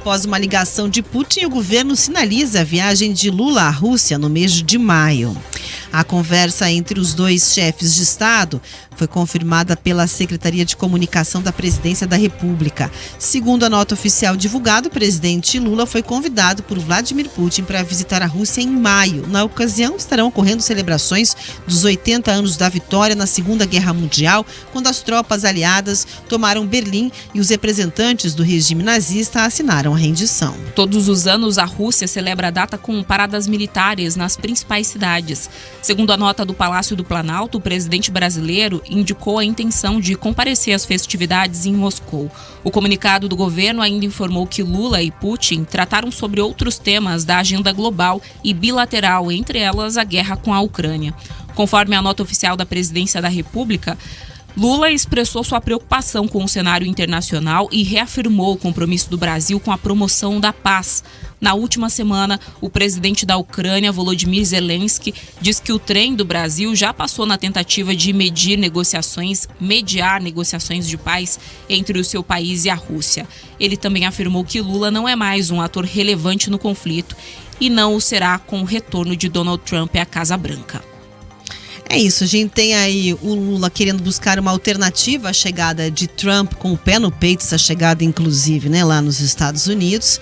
Após uma ligação de Putin, o governo sinaliza a viagem de Lula à Rússia no mês de maio. A conversa entre os dois chefes de Estado foi confirmada pela Secretaria de Comunicação da Presidência da República. Segundo a nota oficial divulgada, o presidente Lula foi convidado por Vladimir Putin para visitar a Rússia em maio. Na ocasião, estarão ocorrendo celebrações dos 80 anos da vitória na Segunda Guerra Mundial, quando as tropas aliadas tomaram Berlim e os representantes do regime nazista assinaram a rendição. Todos os anos, a Rússia celebra a data com paradas militares nas principais cidades. Segundo a nota do Palácio do Planalto, o presidente brasileiro indicou a intenção de comparecer às festividades em Moscou. O comunicado do governo ainda informou que Lula e Putin trataram sobre outros temas da agenda global e bilateral, entre elas a guerra com a Ucrânia. Conforme a nota oficial da Presidência da República, Lula expressou sua preocupação com o cenário internacional e reafirmou o compromisso do Brasil com a promoção da paz. Na última semana, o presidente da Ucrânia, Volodymyr Zelensky, diz que o trem do Brasil já passou na tentativa de mediar negociações de paz entre o seu país e a Rússia. Ele também afirmou que Lula não é mais um ator relevante no conflito e não o será com o retorno de Donald Trump à Casa Branca. É isso, a gente tem aí o Lula querendo buscar uma alternativa à chegada de Trump, com o pé no peito, essa chegada inclusive, né, lá nos Estados Unidos.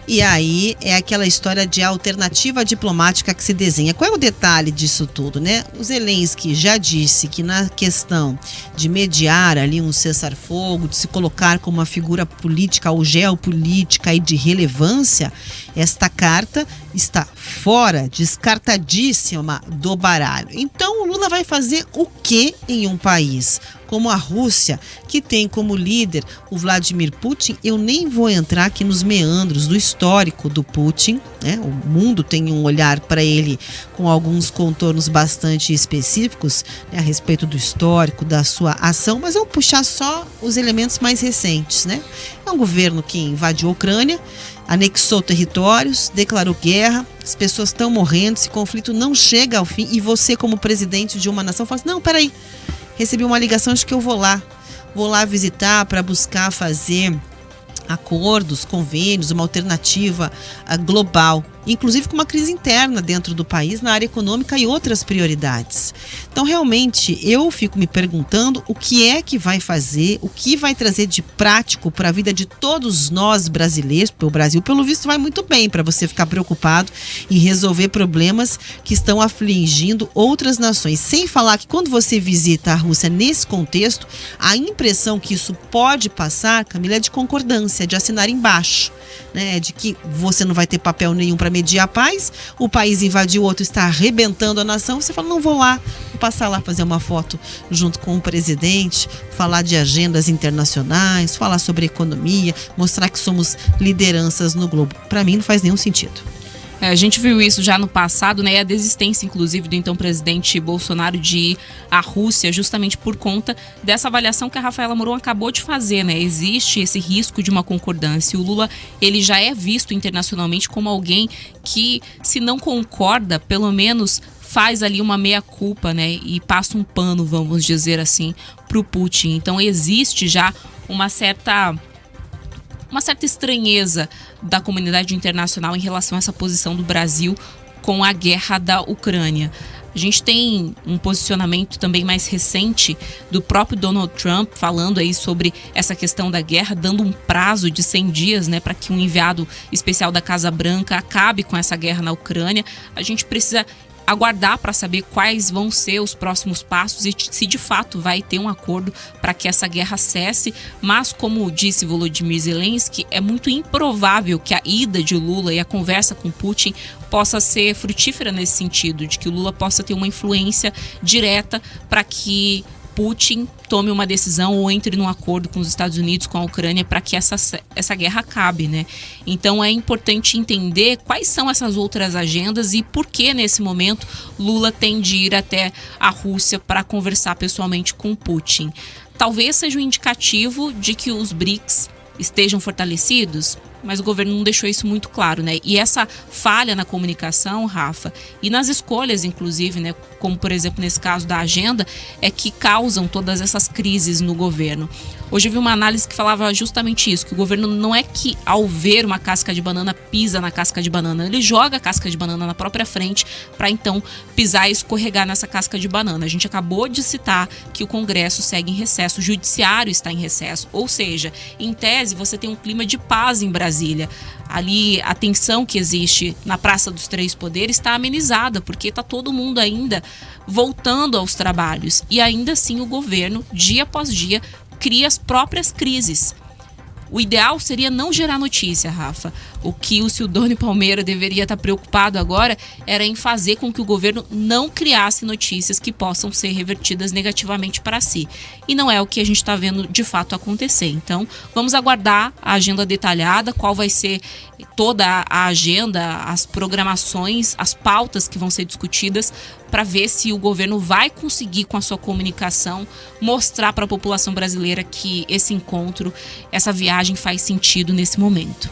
E aí é aquela história de alternativa diplomática que se desenha. Qual é o detalhe disso tudo, né? O Zelensky já disse que na questão de mediar ali um cessar-fogo, de se colocar como uma figura política ou geopolítica e de relevância, esta carta está fora, descartadíssima do baralho. Então o Lula vai fazer o que em um país como a Rússia, que tem como líder o Vladimir Putin? Eu nem vou entrar aqui nos meandros do histórico do Putin, né? O mundo tem um olhar para ele com alguns contornos bastante específicos, né, a respeito do histórico, da sua ação, mas eu vou puxar só os elementos mais recentes, né? É um governo que invadiu a Ucrânia, anexou territórios, declarou guerra, as pessoas estão morrendo, esse conflito não chega ao fim e você, como presidente de uma nação, fala assim, não, peraí, recebi uma ligação, acho que eu vou lá visitar para buscar fazer acordos, convênios, uma alternativa global, inclusive com uma crise interna dentro do país, na área econômica e outras prioridades. Então, realmente, eu fico me perguntando o que é que vai fazer, o que vai trazer de prático para a vida de todos nós brasileiros, porque o Brasil, pelo visto, vai muito bem para você ficar preocupado em resolver problemas que estão afligindo outras nações. Sem falar que quando você visita a Rússia nesse contexto, a impressão que isso pode passar, Camila, é de concordância, de assinar embaixo, né, de que você não vai ter papel nenhum para mediar a paz, o país invadiu, o outro está arrebentando a nação, você fala, não vou lá, vou passar lá fazer uma foto junto com o presidente, falar de agendas internacionais, falar sobre economia, mostrar que somos lideranças no globo. Para mim não faz nenhum sentido. A gente viu isso já no passado, né? A desistência, inclusive, do então presidente Bolsonaro de ir à Rússia, justamente por conta dessa avaliação que a Rafaela Moron acabou de fazer, né? Existe esse risco de uma concordância. O Lula, ele já é visto internacionalmente como alguém que, se não concorda, pelo menos faz ali uma meia-culpa, né? E passa um pano, vamos dizer assim, para o Putin. Então existe já uma certa estranheza da comunidade internacional em relação a essa posição do Brasil com a guerra da Ucrânia. A gente tem um posicionamento também mais recente do próprio Donald Trump falando aí sobre essa questão da guerra, dando um prazo de 100 dias, né, para que um enviado especial da Casa Branca acabe com essa guerra na Ucrânia. A gente precisa aguardar para saber quais vão ser os próximos passos e se de fato vai ter um acordo para que essa guerra cesse. Mas, como disse Volodymyr Zelensky, é muito improvável que a ida de Lula e a conversa com Putin possa ser frutífera nesse sentido, de que o Lula possa ter uma influência direta para que Putin tome uma decisão ou entre num acordo com os Estados Unidos, com a Ucrânia, para que essa guerra acabe, né? Então é importante entender quais são essas outras agendas e por que, nesse momento, Lula tem de ir até a Rússia para conversar pessoalmente com Putin. Talvez seja um indicativo de que os BRICS estejam fortalecidos, mas o governo não deixou isso muito claro, né? E essa falha na comunicação, Rafa, e nas escolhas, inclusive, né? Como, por exemplo, nesse caso da agenda, é que causam todas essas crises no governo. Hoje eu vi uma análise que falava justamente isso, que o governo não é que ao ver uma casca de banana pisa na casca de banana, ele joga a casca de banana na própria frente para então pisar e escorregar nessa casca de banana. A gente acabou de citar que o Congresso segue em recesso, o Judiciário está em recesso, ou seja, em tese você tem um clima de paz em Brasília. Ali a tensão que existe na Praça dos Três Poderes está amenizada, porque está todo mundo ainda voltando aos trabalhos. E ainda assim o governo, dia após dia, cria as próprias crises. O ideal seria não gerar notícia, Rafa. O que o Sidônio Palmeira deveria estar preocupado agora era em fazer com que o governo não criasse notícias que possam ser revertidas negativamente para si. E não é o que a gente está vendo de fato acontecer. Então, vamos aguardar a agenda detalhada, qual vai ser toda a agenda, as programações, as pautas que vão ser discutidas, para ver se o governo vai conseguir, com a sua comunicação, mostrar para a população brasileira que esse encontro, essa viagem faz sentido nesse momento.